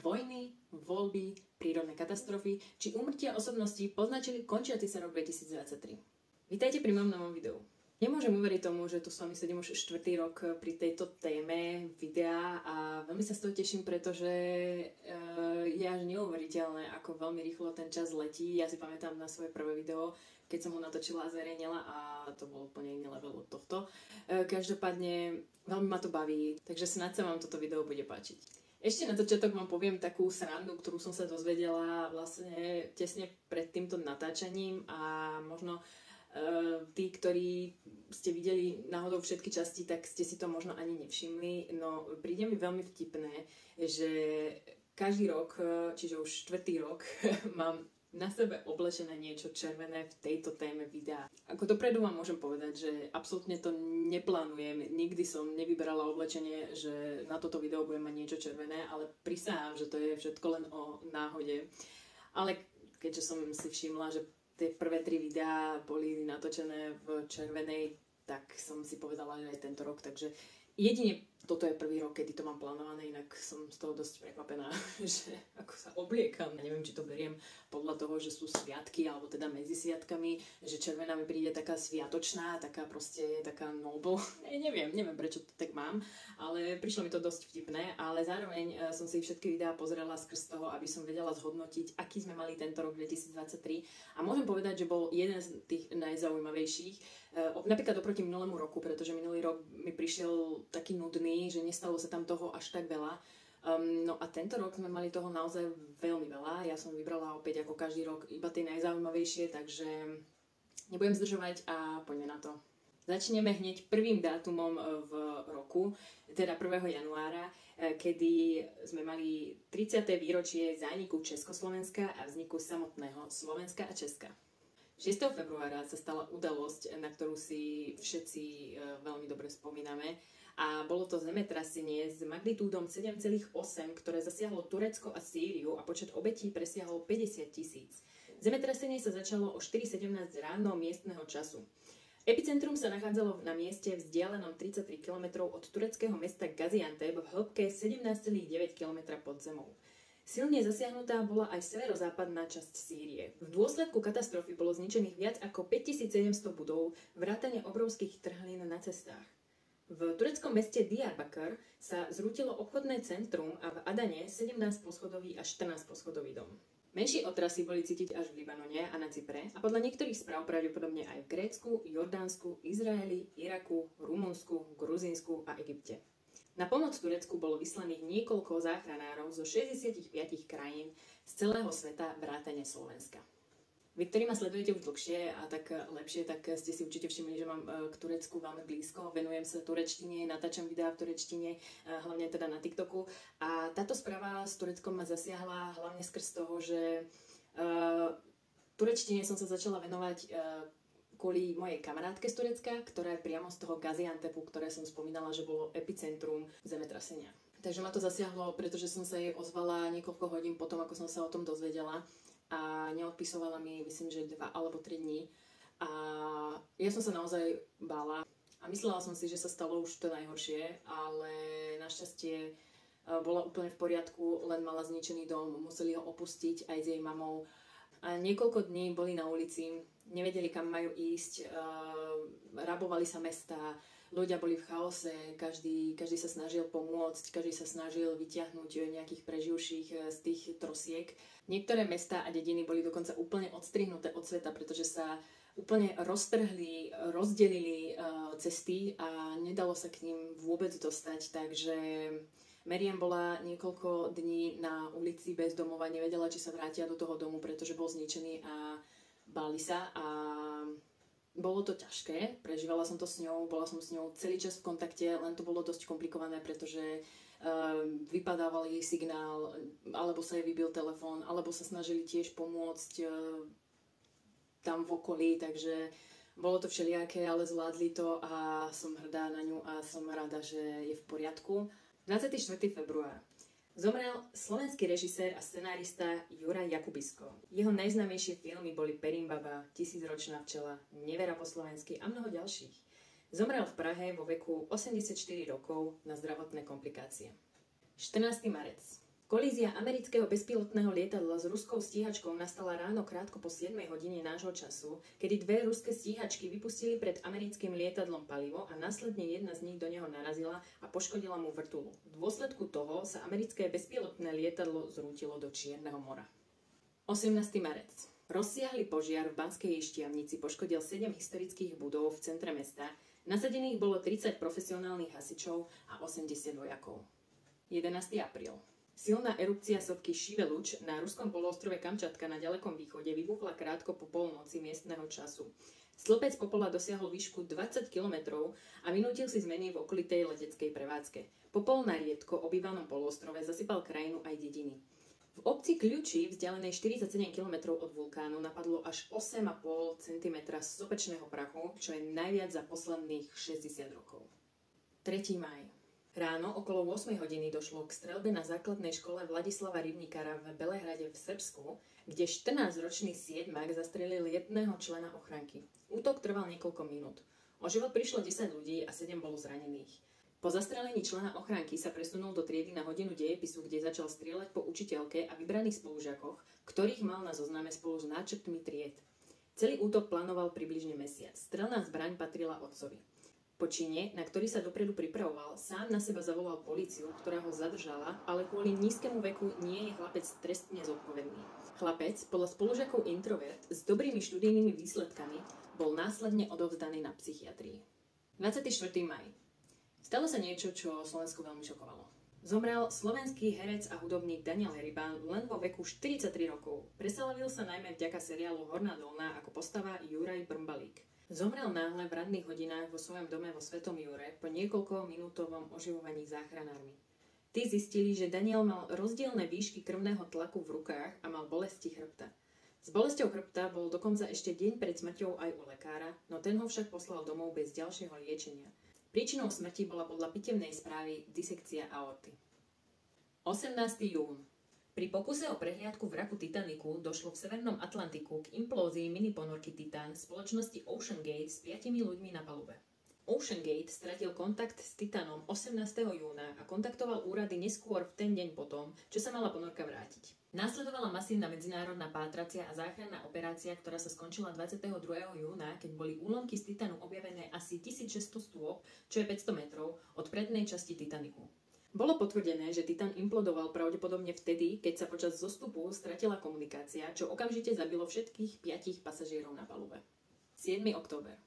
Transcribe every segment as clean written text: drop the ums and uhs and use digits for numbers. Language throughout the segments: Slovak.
Vojny, voľby, prírodné katastrofy či úmrtia osobností poznačili končiaci sa rok 2023. Vítajte pri mojom novom videu. Nemôžem uveriť tomu, že tu s vami sedím už 4. rok pri tejto téme videa a veľmi sa z toho teším, pretože je až neuveriteľné, ako veľmi rýchlo ten čas letí. Ja si pamätám na svoje prvé video, keď som ho natočila a zverejnila a to bolo úplne iný level od tohto. Každopádne veľmi ma to baví, takže snad sa vám toto video bude páčiť. Ešte na začiatok vám poviem takú srandu, ktorú som sa dozvedela vlastne tesne pred týmto natáčaním a možno tí, ktorí ste videli náhodou všetky časti, tak ste si to možno ani nevšimli. No príde mi veľmi vtipné, že každý rok, čiže už 4. rok, mám na sebe oblečené niečo červené v tejto téme videa. Ako dopredu vám môžem povedať, že absolútne to neplánujem. Nikdy som nevyberala oblečenie, že na toto video budem mať niečo červené, ale prisahám, že to je všetko len o náhode. Ale keďže som si všimla, že tie prvé 3 videá boli natočené v červenej, tak som si povedala, že aj tento rok, takže jedine toto je prvý rok, kedy to mám plánované, inak som z toho dosť prekvapená, že ako sa obliekam. Neviem, či to beriem podľa toho, že sú sviatky, alebo teda medzi sviatkami, že červená mi príde taká sviatočná, taká proste, taká noble. Neviem prečo to tak mám, ale prišlo mi to dosť vtipné, ale zároveň som si všetky videá pozrela skrz toho, aby som vedela zhodnotiť, aký sme mali tento rok 2023 a môžem povedať, že bol jeden z tých najzaujímavejších. Napríklad oproti minulému roku, pretože minulý rok mi prišiel taký nudný, že nestalo sa tam toho až tak veľa. No a tento rok sme mali toho naozaj veľmi veľa. Ja som vybrala opäť ako každý rok iba tie najzaujímavejšie, takže nebudem zdržovať a poďme na to. Začneme hneď prvým dátumom v roku, teda 1. januára, kedy sme mali 30. výročie zániku Československa a vzniku samotného Slovenska a Česka. 6. februára sa stala udalosť, na ktorú si všetci veľmi dobre spomíname a bolo to zemetrasenie s magnitúdom 7,8, ktoré zasiahlo Turecko a Sýriu a počet obetí presiahol 50 000. Zemetrasenie sa začalo o 4:17 ráno miestneho času. Epicentrum sa nachádzalo na mieste vzdialenom 33 km od tureckého mesta Gaziantep v hĺbke 17,9 km pod zemou. Silne zasiahnutá bola aj severozápadná časť Sýrie. V dôsledku katastrofy bolo zničených viac ako 5700 budov, vrátane obrovských trhlín na cestách. V tureckom meste Diyarbakır sa zrútilo obchodné centrum a v Adane 17-poschodový a 14-poschodový dom. Menšie otrasy boli cítiť až v Libanone a na Cypre a podľa niektorých správ pravdepodobne aj v Grécku, Jordánsku, Izraeli, Iraku, Rumunsku, Gruzínsku a Egypte. Na pomoc Turecku bolo vyslaných niekoľko záchranárov zo 65 krajín z celého sveta vrátane Slovenska. Vy, ktorí ma sledujete už dlhšie a tak lepšie, tak ste si určite všimli, že mám k Turecku veľmi blízko. Venujem sa turečtine, natáčam videá v turečtine, hlavne teda na TikToku. A táto správa s Tureckom ma zasiahla hlavne skrz toho, že turečtine som sa začala venovať kvôli mojej kamarátke z Turecka, ktorá je priamo z toho Gaziantepu, ktoré som spomínala, že bolo epicentrum zemetrasenia. Takže ma to zasiahlo, pretože som sa jej ozvala niekoľko hodín potom, ako som sa o tom dozvedela a neodpisovala mi, myslím, že 2 alebo 3 dní. A ja som sa naozaj bála a myslela som si, že sa stalo už to najhoršie, ale našťastie bola úplne v poriadku, len mala zničený dom, museli ho opustiť aj s jej mamou. A niekoľko dní boli na ulici, nevedeli, kam majú ísť, rabovali sa mestá, ľudia boli v chaose, každý sa snažil pomôcť, každý sa snažil vyťahnuť nejakých preživších z tých trosiek. Niektoré mestá a dediny boli dokonca úplne odstrihnuté od sveta, pretože sa úplne roztrhli, rozdelili cesty a nedalo sa k ním vôbec dostať, takže Meriam bola niekoľko dní na ulici bez domova, nevedela, či sa vrátia do toho domu, pretože bol zničený a báli sa a bolo to ťažké, prežívala som to s ňou, bola som s ňou celý čas v kontakte, len to bolo dosť komplikované, pretože vypadával jej signál, alebo sa jej vybil telefón, alebo sa snažili tiež pomôcť tam v okolí, takže bolo to všelijaké, ale zvládli to a som hrdá na ňu a som rada, že je v poriadku. 24. február. Zomrel slovenský režisér a scenárista Juraj Jakubisko. Jeho najznámejšie filmy boli Perimbaba, Tisícročná včela, Nevera po slovensky a mnoho ďalších. Zomrel v Prahe vo veku 84 rokov na zdravotné komplikácie. 14. marec. Kolízia amerického bezpilotného lietadla s ruskou stíhačkou nastala ráno krátko po 7 hodine nášho času, kedy dve ruské stíhačky vypustili pred americkým lietadlom palivo a následne jedna z nich do neho narazila a poškodila mu vrtuľu. V dôsledku toho sa americké bezpilotné lietadlo zrútilo do Čierneho mora. 18. marec. Rozsiahly požiar v Banskej Štiavnici poškodil 7 historických budov v centre mesta. Nasadených bolo 30 profesionálnych hasičov a 80 vojakov. 11. apríl. Silná erupcia sopky Šiveluč na ruskom poloostrove Kamčatka na ďalekom východe vybuchla krátko po polnoci miestneho času. Stĺpec popola dosiahol výšku 20 km a vynútil si zmeny v okolitej leteckej prevádzke. Popol na riedko obývanom poloostrove zasypal krajinu aj dediny. V obci Kľuči, vzdialenej 47 km od vulkánu, napadlo až 8,5 cm sopečného prachu, čo je najviac za posledných 60 rokov. 3. máj. Ráno okolo 8 hodiny došlo k streľbe na základnej škole Vladislava Rybníkara v Belehrade v Srbsku, kde 14-ročný siedmak zastrelil jedného člena ochranky. Útok trval niekoľko minút. O život prišlo 10 ľudí a 7 bolo zranených. Po zastrelení člena ochránky sa presunul do triedy na hodinu dejepisu, kde začal strieľať po učiteľke a vybraných spolužiakoch, ktorých mal na zozname spolu s náčrtmi tried. Celý útok plánoval približne mesiac. Strelná zbraň patrila otcovi. Po čine, na ktorý sa dopredu pripravoval, sám na seba zavolal políciu, ktorá ho zadržala, ale kvôli nízkemu veku nie je chlapec trestne zodpovedný. Chlapec, podľa spolužiakov introvert, s dobrými študijnými výsledkami, bol následne odovzdaný na psychiatrii. 24. maj. Stalo sa niečo, čo Slovensko veľmi šokovalo. Zomrel slovenský herec a hudobník Daniel Heribán len vo veku 43 rokov. Preslavil sa najmä vďaka seriálu Horná dolná ako postava Juraj Brmbalík. Zomrel náhle v ranných hodinách vo svojom dome vo Svetom Jure po niekoľko minútovom oživovaní záchranármi. Tí zistili, že Daniel mal rozdielne výšky krvného tlaku v rukách a mal bolesti chrbta. S bolesťou chrbta bol dokonca ešte deň pred smrťou aj u lekára, no ten ho však poslal domov bez ďalšieho liečenia. Príčinou smrti bola podľa pitevnej správy disekcia aorty. 18. jún. Pri pokuse o prehliadku vraku Titaniku došlo v Severnom Atlantiku k implózii miniponorky Titan spoločnosti OceanGate s 5 ľuďmi na palube. OceanGate stratil kontakt s Titanom 18. júna a kontaktoval úrady neskôr v ten deň potom, čo sa mala ponorka vrátiť. Následovala masívna medzinárodná pátracia a záchranná operácia, ktorá sa skončila 22. júna, keď boli úlomky z Titanu objavené asi 1600 stôp, čo je 500 metrov, od prednej časti Titaniku. Bolo potvrdené, že Titan implodoval pravdepodobne vtedy, keď sa počas zostupu stratila komunikácia, čo okamžite zabilo všetkých 5 pasažierov na palube. 7. október.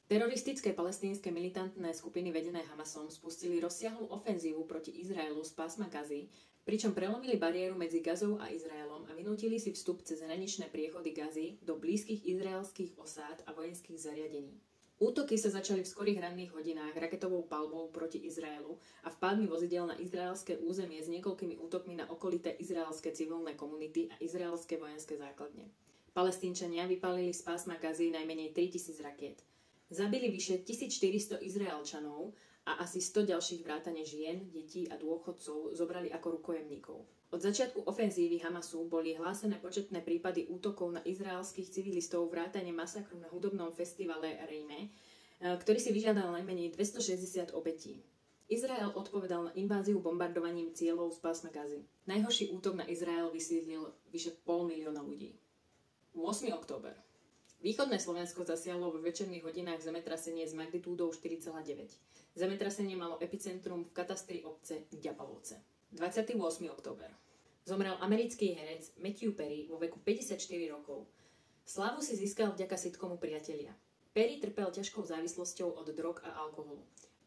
Teroristické palestínske militantné skupiny vedené Hamasom spustili rozsiahlu ofenzívu proti Izraelu z pásma Gazy, pričom prelomili bariéru medzi Gazou a Izraelom a vynútili si vstup cez hraničné priechody Gazy do blízkych izraelských osád a vojenských zariadení. Útoky sa začali v skorých ranných hodinách raketovou palbou proti Izraelu a vpádmi vozidel na izraelské územie s niekoľkými útokmi na okolité izraelské civilné komunity a izraelské vojenské základne. Palestínčania vypálili z pásma Gazy najmenej 3000 rakiet. Zabili vyše 1400 Izraelčanov a asi 100 ďalších vrátane žien, detí a dôchodcov zobrali ako rukojemníkov. Od začiatku ofenzívy Hamasu boli hlásené početné prípady útokov na izraelských civilistov vrátane masakru na hudobnom festivale Reime, ktorý si vyžiadal najmenej 260 obetí. Izrael odpovedal na inváziu bombardovaním cieľov z pásma Gazy. Najhorší útok na Izrael vysídlil vyše 500 000 ľudí. 8. október. Východné Slovensko zasiahlo vo večerných hodinách zemetrasenie s magnitúdou 4,9. Zemetrasenie malo epicentrum v katastri obce Ďapalovce. 28. október. Zomrel americký herec Matthew Perry vo veku 54 rokov. Slávu si získal vďaka sitcomu Priatelia. Perry trpel ťažkou závislosťou od drog a alkoholu.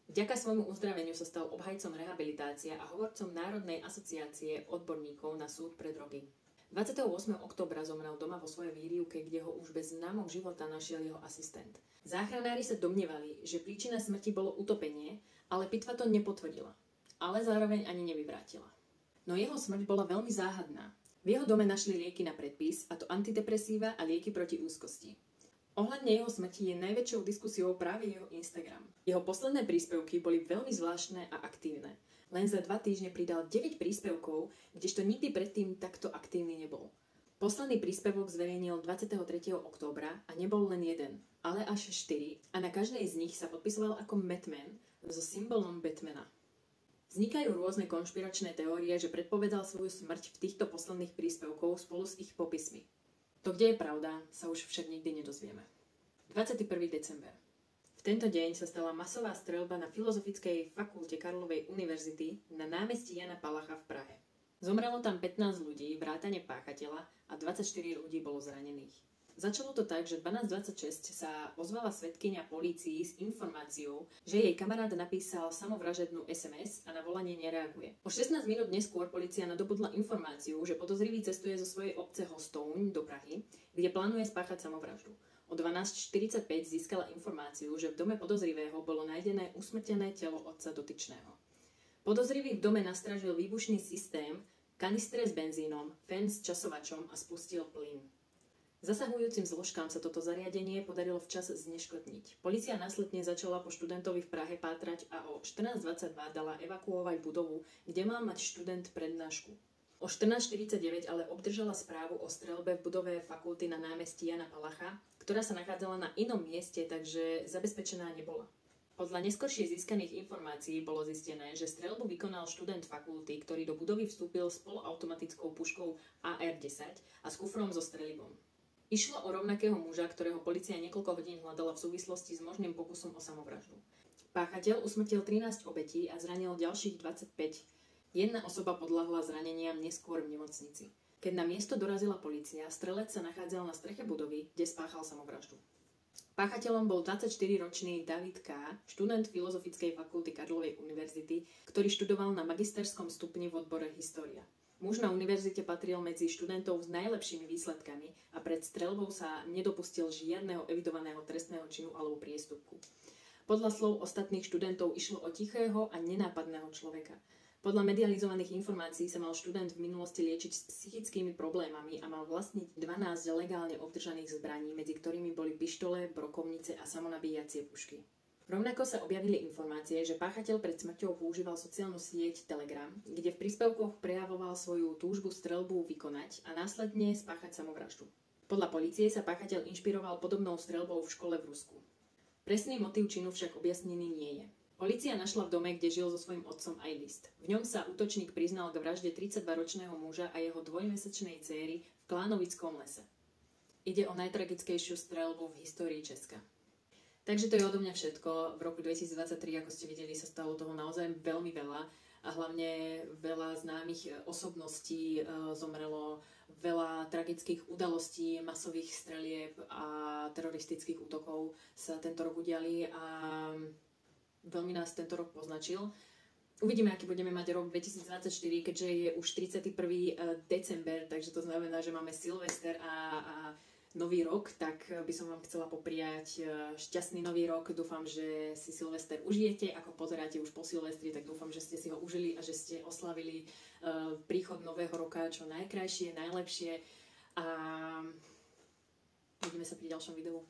Vďaka svojmu uzdraveniu sa stal obhajcom rehabilitácia a hovorcom Národnej asociácie odborníkov na súd pre drogy. 28. októbra zomrel doma vo svojej výrivke, kde ho už bez známok života našiel jeho asistent. Záchranári sa domnievali, že príčina smrti bolo utopenie, ale pitva to nepotvrdila. Ale zároveň ani nevyvrátila. No jeho smrť bola veľmi záhadná. V jeho dome našli lieky na predpis, a to antidepresíva a lieky proti úzkosti. Ohľadne jeho smrti je najväčšou diskusiou práve jeho Instagram. Jeho posledné príspevky boli veľmi zvláštne a aktívne. Len za 2 týždne pridal 9 príspevkov, kdežto nikdy predtým takto aktívny nebol. Posledný príspevok zverejnil 23. októbra a nebol len jeden, ale až 4 a na každej z nich sa podpisoval ako Batman so symbolom Batmana. Vznikajú rôzne konšpiračné teórie, že predpovedal svoju smrť v týchto posledných príspevkoch spolu s ich popismi. To, kde je pravda, sa už však nikdy nedozvieme. 21. december. V tento deň sa stala masová streľba na Filozofickej fakulte Karlovej univerzity na námestí Jana Palacha v Prahe. Zomrelo tam 15 ľudí, vrátane páchateľa, a 24 ľudí bolo zranených. Začalo to tak, že 12:26 sa ozvala svedkyňa polícii s informáciou, že jej kamarát napísal samovražednú SMS a na volanie nereaguje. O 16 minút neskôr polícia nadobudla informáciu, že podozrivý cestuje zo svojej obce Hostouň do Prahy, kde plánuje spáchať samovraždu. O 12:45 získala informáciu, že v dome podozrivého bolo nájdené usmrtené telo otca dotyčného. Podozrivý v dome nastražil výbušný systém, kanistre s benzínom, fén s časovačom a spustil plyn. Zasahujúcim zložkám sa toto zariadenie podarilo včas zneškodniť. Polícia následne začala po študentovi v Prahe pátrať a o 14:22 dala evakuovať budovu, kde mal mať študent prednášku. O 14:49 ale obdržala správu o streľbe v budove fakulty na námestí Jana Palacha, ktorá sa nachádzala na inom mieste, takže zabezpečená nebola. Podľa neskoršie získaných informácií bolo zistené, že streľbu vykonal študent fakulty, ktorý do budovy vstúpil s poloautomatickou puškou AR-10 a s kufrom so strelibom. Išlo o rovnakého muža, ktorého polícia niekoľko hodín hľadala v súvislosti s možným pokusom o samovraždu. Páchateľ usmrtil 13 obetí a zranil ďalších 25. Jedna osoba podľahla zraneniam neskôr v nemocnici. Keď na miesto dorazila polícia, strelec sa nachádzal na streche budovy, kde spáchal samovraždu. Páchateľom bol 24-ročný David K., študent Filozofickej fakulty Karlovej univerzity, ktorý študoval na magisterskom stupni v odbore História. Muž na univerzite patril medzi študentov s najlepšími výsledkami a pred streľbou sa nedopustil žiadneho evidovaného trestného činu alebo priestupku. Podľa slov ostatných študentov išlo o tichého a nenápadného človeka. Podľa medializovaných informácií sa mal študent v minulosti liečiť s psychickými problémami a mal vlastniť 12 legálne obdržaných zbraní, medzi ktorými boli pištole, brokovnice a samonabíjacie pušky. Rovnako sa objavili informácie, že páchateľ pred smrťou používal sociálnu sieť Telegram, kde v príspevkoch prejavoval svoju túžbu streľbu vykonať a následne spáchať samovraždu. Podľa polície sa páchateľ inšpiroval podobnou streľbou v škole v Rusku. Presný motív činu však objasnený nie je. Polícia našla v dome, kde žil so svojím otcom, aj list. V ňom sa útočník priznal k vražde 32-ročného muža a jeho dvojmesečnej céry v Klánovickom lese. Ide o najtragickejšiu streľbu v histórii Česka. Takže to je odo mňa všetko. V roku 2023, ako ste videli, sa stalo toho naozaj veľmi veľa a hlavne veľa známych osobností zomrelo, veľa tragických udalostí, masových strelieb a teroristických útokov sa tento rok udiali a veľmi nás tento rok poznačil. Uvidíme, aký budeme mať rok 2024, keďže je už 31. december, takže to znamená, že máme Silvester a nový rok, tak by som vám chcela popriať šťastný nový rok. Dúfam, že si Silvester užijete. Ako pozeráte už po Silvestri, tak dúfam, že ste si ho užili a že ste oslavili príchod nového roka čo najkrajšie, najlepšie. A vidíme sa pri ďalšom videu.